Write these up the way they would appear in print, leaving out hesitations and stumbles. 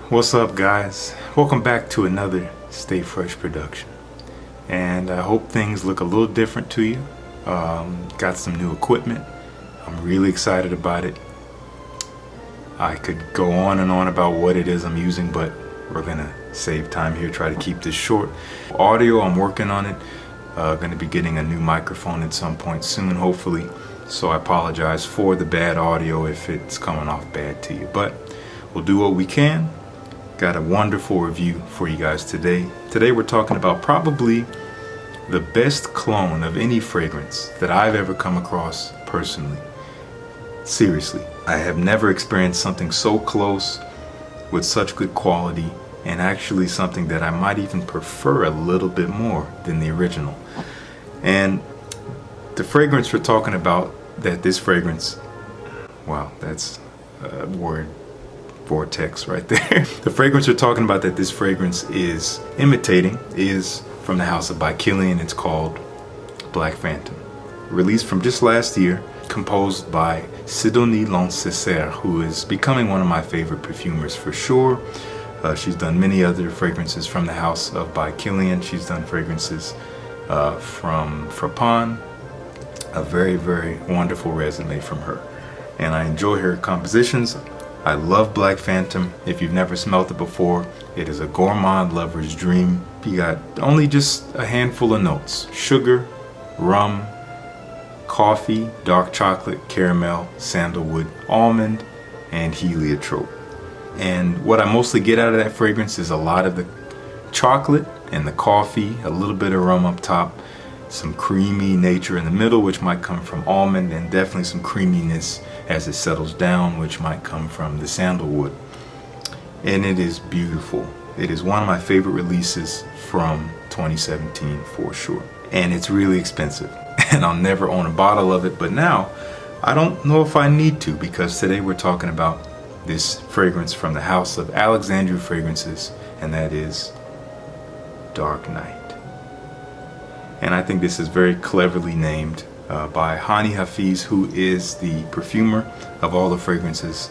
What's up, guys? Welcome back to another Stay Fresh production. And I hope things look a little different to you. Got some new equipment. I'm really excited about it. I could go on and on about what it is I'm using, but we're gonna save time here, try to keep this short. Audio, I'm working on it. Gonna be getting a new microphone at some point soon, hopefully. So I apologize for the bad audio if it's coming off bad to you, but we'll do what we can. Got a wonderful review for you guys today. Today we're talking about probably the best clone of any fragrance that I've ever come across personally. Seriously, I have never experienced something so close with such good quality, and actually something that I might even prefer a little bit more than the original. And the fragrance we're talking about, wow, that's a word vortex right there. The fragrance we're talking about that this fragrance is imitating is from the house of by Kilian. It's called Black Phantom. Released from just last year, composed by Sidonie Lancesser, who is becoming one of my favorite perfumers for sure. She's done many other fragrances from the house of by Kilian. She's done fragrances from Frappan. A very, very wonderful resume from her. And I enjoy her compositions. I love Black Phantom. If you've never smelled it before, it is a gourmand lover's dream. You got only just a handful of notes: sugar, rum, coffee, dark chocolate, caramel, sandalwood, almond, and heliotrope. And what I mostly get out of that fragrance is a lot of the chocolate and the coffee, a little bit of rum up top, some creamy nature in the middle, which might come from almond, and definitely some creaminess as it settles down, which might come from the sandalwood. And it is beautiful. It is one of my favorite releases from 2017 for sure. And it's really expensive, and I'll never own a bottle of it, but now I don't know if I need to, because today we're talking about this fragrance from the house of Alexandria Fragrances, and that is Dark Night. And I think this is very cleverly named by Hani Hafiz, who is the perfumer of all the fragrances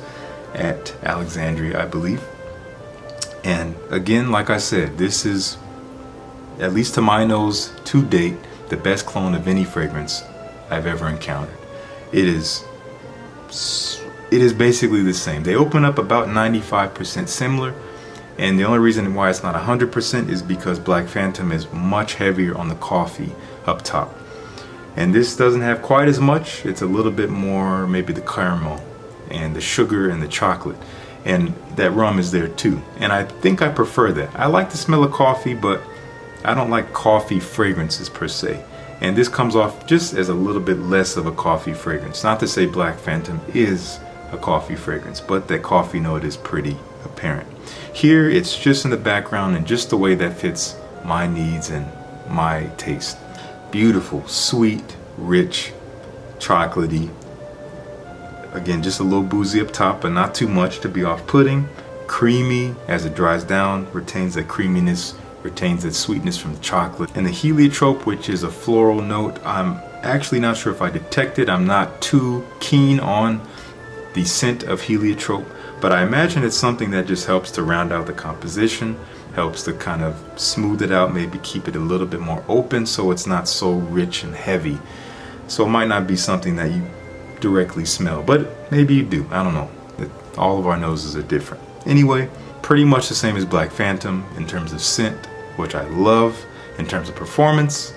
at Alexandria, I believe. And again, like I said, this is, at least to my nose, to date, the best clone of any fragrance I've ever encountered. It is basically the same. They open up about 95% similar, and the only reason why it's not 100% is because Black Phantom is much heavier on the coffee up top. And this doesn't have quite as much. It's a little bit more, maybe the caramel and the sugar and the chocolate. And that rum is there too. And I think I prefer that. I like the smell of coffee, but I don't like coffee fragrances per se. And this comes off just as a little bit less of a coffee fragrance. Not to say Black Phantom is a coffee fragrance, but that coffee note is pretty apparent. Here, it's just in the background and just the way that fits my needs and my taste. Beautiful, sweet, rich, chocolatey. Again, just a little boozy up top, but not too much to be off-putting. Creamy as it dries down, retains that creaminess, retains that sweetness from the chocolate. And the heliotrope, which is a floral note, I'm actually not sure if I detect it. I'm not too keen on the scent of heliotrope, but I imagine it's something that just helps to round out the composition, helps to kind of smooth it out, maybe keep it a little bit more open so it's not so rich and heavy. So it might not be something that you directly smell, but maybe you do. I don't know. All of our noses are different. Anyway, pretty much the same as Black Phantom in terms of scent, which I love. In terms of performance,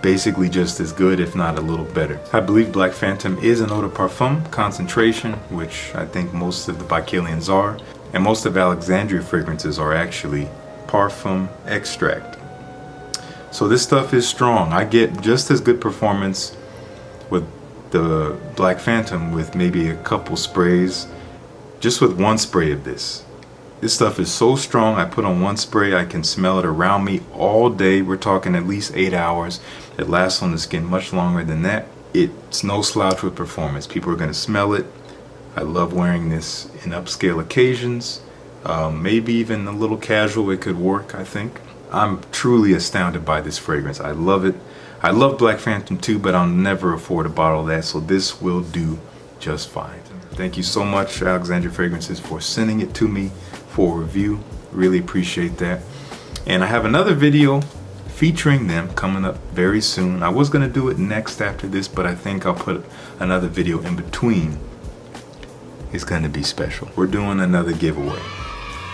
basically just as good, if not a little better. I believe Black Phantom is an eau de parfum concentration, which I think most of the by Kilians are, and most of Alexandria fragrances are actually parfum extract. So this stuff is strong. I get just as good performance with the Black Phantom with maybe a couple sprays, just with one spray of this. This stuff is so strong, I put on one spray, I can smell it around me all day. We're talking at least 8 hours. It lasts on the skin much longer than that. It's no slouch with performance. People are going to smell it. I love wearing this in upscale occasions. Maybe even a little casual, it could work, I think. I'm truly astounded by this fragrance. I love it. I love Black Phantom too, but I'll never afford a bottle of that, so this will do just fine. Thank you so much, Alexandria Fragrances, for sending it to me for review. Really appreciate that. And I have another video featuring them coming up very soon. I was gonna do it next after this, but I think I'll put another video in between. It's gonna be special. We're doing another giveaway,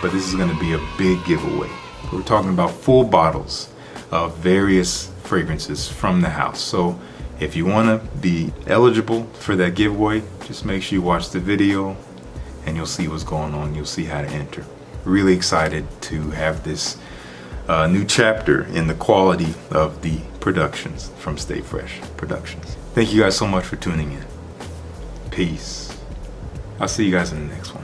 but this is gonna be a big giveaway. We're talking about full bottles of various fragrances from the house. So if you wanna be eligible for that giveaway, just make sure you watch the video and you'll see what's going on. You'll see how to enter. Really excited to have this new chapter in the quality of the productions from Stay Fresh Productions. Thank you guys so much for tuning in. Peace. I'll see you guys in the next one.